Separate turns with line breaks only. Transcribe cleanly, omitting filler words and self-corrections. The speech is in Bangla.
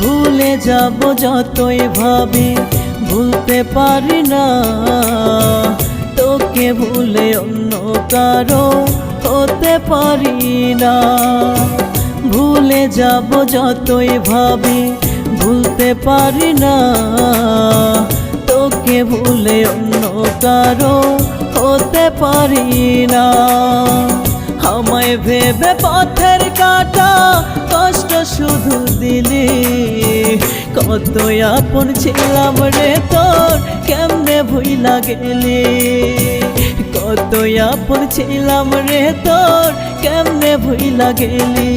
ভুলে যাব যতই ভাবি ভুলতে পারি না, তোকে ভুলে অন্য কারো হতে পারি না। ভুলে যাব যতই ভাবি ভুলতে পারি না, তোকে ভুলে অন্য কারো হতে পারি না। আমায় ভেবে পথের কাটা কষ্ট শুধু দিলি, কত আপন ছিলাম রে তোর কেমনে ভুইলা গেলি। কত আপন ছিলাম রে তোর কেমনে ভুইলা গেলি।